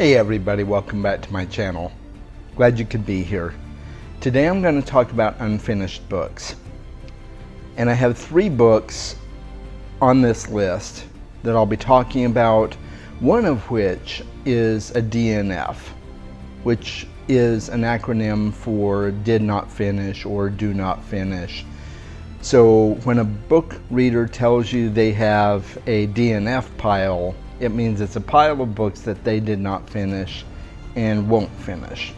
Hey everybody, welcome back to my channel. Glad you could be here. Today I'm going to talk about unfinished books. And I have 3 books on this list that I'll be talking about, one of which is a DNF, which is an acronym for did not finish or do not finish. So when a book reader tells you they have a DNF pile, it means it's a pile of books that they did not finish and won't finish.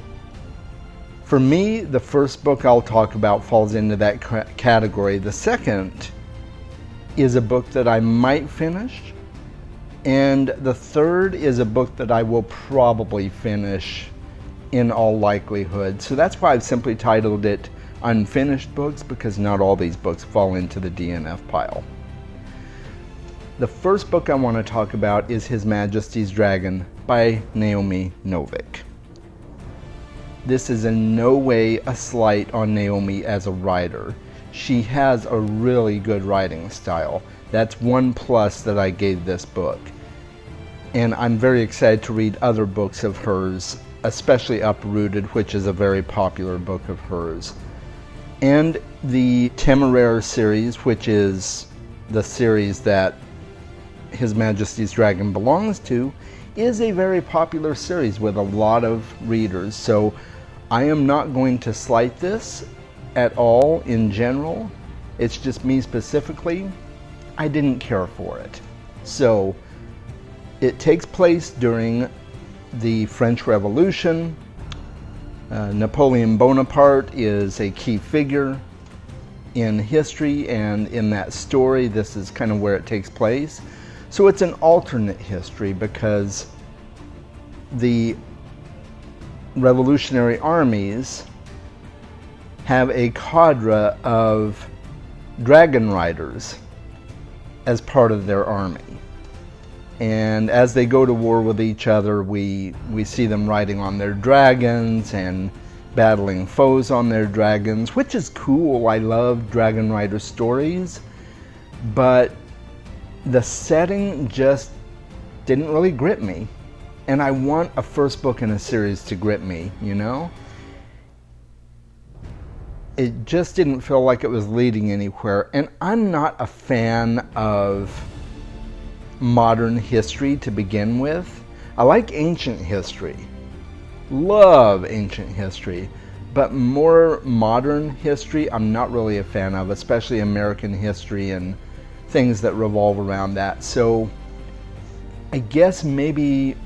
For me, the first book I'll talk about falls into that category. The second is a book that I might finish, and the third is a book that I will probably finish in all likelihood. So that's why I've simply titled it Unfinished Books, because not all these books fall into the DNF pile. The first book I want to talk about is His Majesty's Dragon by Naomi Novik. This is in no way a slight on Naomi as a writer. She has a really good writing style. That's one plus that I gave this book. And I'm very excited to read other books of hers, especially Uprooted, which is a very popular book of hers. And the Temeraire series, which is the series that His Majesty's Dragon belongs to, is a very popular series with a lot of readers. So I am not going to slight this at all in general. It's just me specifically. I didn't care for it. So it takes place during the French Revolution. Napoleon Bonaparte is a key figure in history, and in that story, this is kind of where it takes place. So it's an alternate history because the revolutionary armies have a cadre of dragon riders as part of their army. And as they go to war with each other, we see them riding on their dragons and battling foes on their dragons, which is cool. I love dragon rider stories, but the setting just didn't really grip me. And I want a first book in a series to grip me, you know? It just didn't feel like it was leading anywhere. And I'm not a fan of modern history to begin with. I like ancient history. Love ancient history. But more modern history, I'm not really a fan of, especially American history and things that revolve around that. So I guess maybe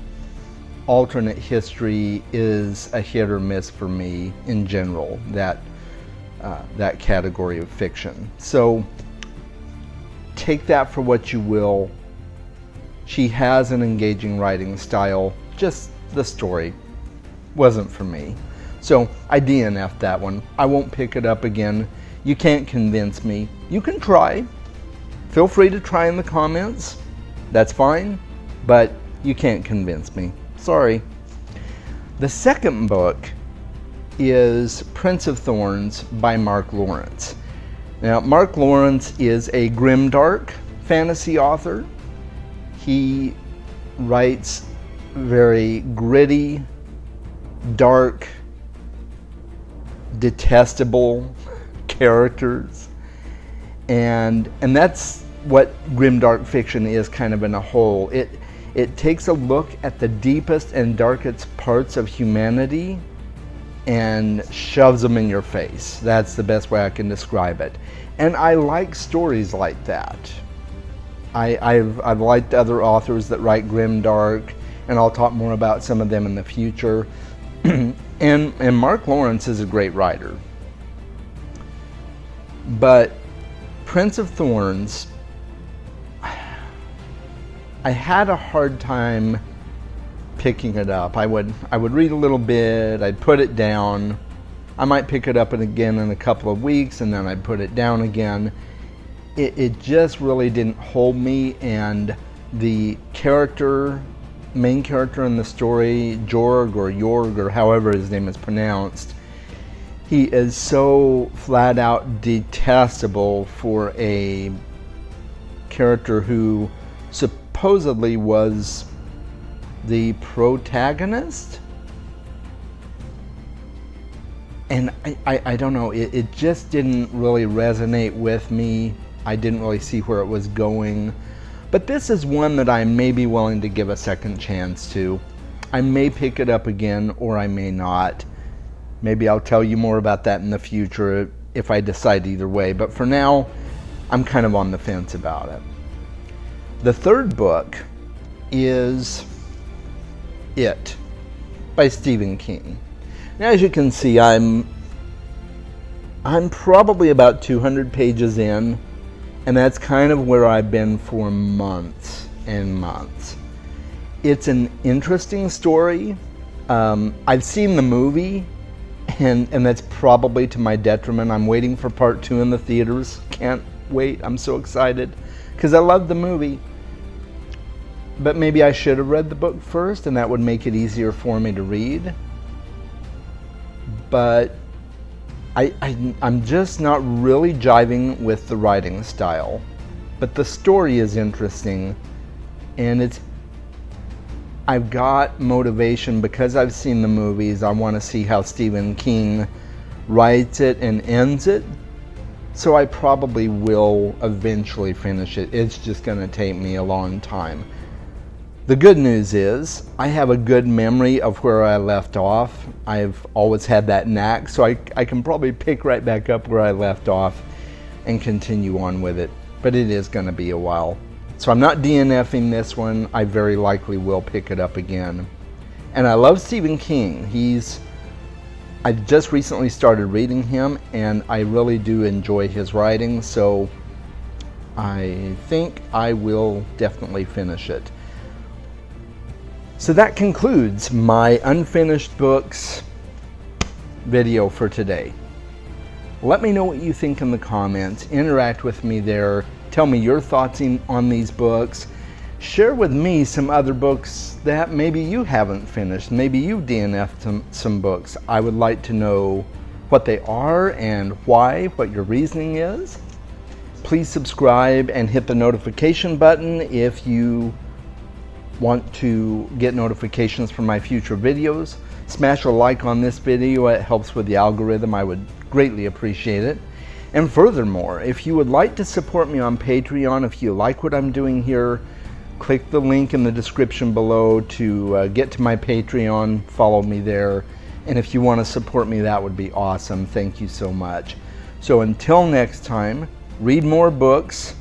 alternate history is a hit or miss for me in general, that category of fiction. So take that for what you will. She has an engaging writing style, just the story wasn't for me. So I DNF'd that one. I won't pick it up again. You can't convince me. You can try. Feel free to try in the comments. That's fine, but you can't convince me. Sorry. The second book is Prince of Thorns by Mark Lawrence. Now, Mark Lawrence is a grimdark fantasy author. He writes very gritty, dark, detestable characters. And that's what grimdark fiction is kind of in a whole. It takes a look at the deepest and darkest parts of humanity and shoves them in your face. That's the best way I can describe it. And I like stories like that. I've liked other authors that write grimdark, and I'll talk more about some of them in the future. and Mark Lawrence is a great writer. But Prince of Thorns, I had a hard time picking it up. I would read a little bit, I'd put it down. I might pick it up again in a couple of weeks, and then I'd put it down again. It just really didn't hold me, and the main character in the story, Jorg or however his name is pronounced, he is so flat out detestable for a character who supposedly was the protagonist. And I don't know, it just didn't really resonate with me. I didn't really see where it was going. But this is one that I may be willing to give a second chance to. I may pick it up again, or I may not. Maybe I'll tell you more about that in the future if I decide either way. But for now, I'm kind of on the fence about it. The third book is It by Stephen King. Now, as you can see, I'm probably about 200 pages in, and that's kind of where I've been for months and months. It's an interesting story. I've seen the movie, and that's probably to my detriment. I'm waiting for part 2 in the theaters. Can't wait. I'm so excited because I love the movie. But maybe I should have read the book first, and that would make it easier for me to read. But I'm just not really jiving with the writing style. But the story is interesting, and I've got motivation because I've seen the movies. I want to see how Stephen King writes it and ends it. So I probably will eventually finish it. It's just going to take me a long time. The good news is I have a good memory of where I left off. I've always had that knack, so I can probably pick right back up where I left off and continue on with it. But it is going to be a while. So I'm not DNFing this one. I very likely will pick it up again. And I love Stephen King. I just recently started reading him, and I really do enjoy his writing, so I think I will definitely finish it. So that concludes my unfinished books video for today. Let me know what you think in the comments. Interact with me there. Tell me your thoughts on these books. Share with me some other books that maybe you haven't finished. Maybe you've DNF'd some books. I would like to know what they are and why, what your reasoning is. Please subscribe and hit the notification button if you want to get notifications from my future videos. Smash a like on this video. It helps with the algorithm. I would greatly appreciate it. And furthermore, if you would like to support me on Patreon, if you like what I'm doing here, click the link in the description below to get to my Patreon. Follow me there. And if you want to support me, that would be awesome. Thank you so much. So until next time, read more books.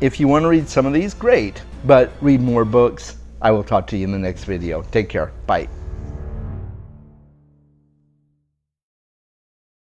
If you want to read some of these, great. But read more books. I will talk to you in the next video. Take care. Bye.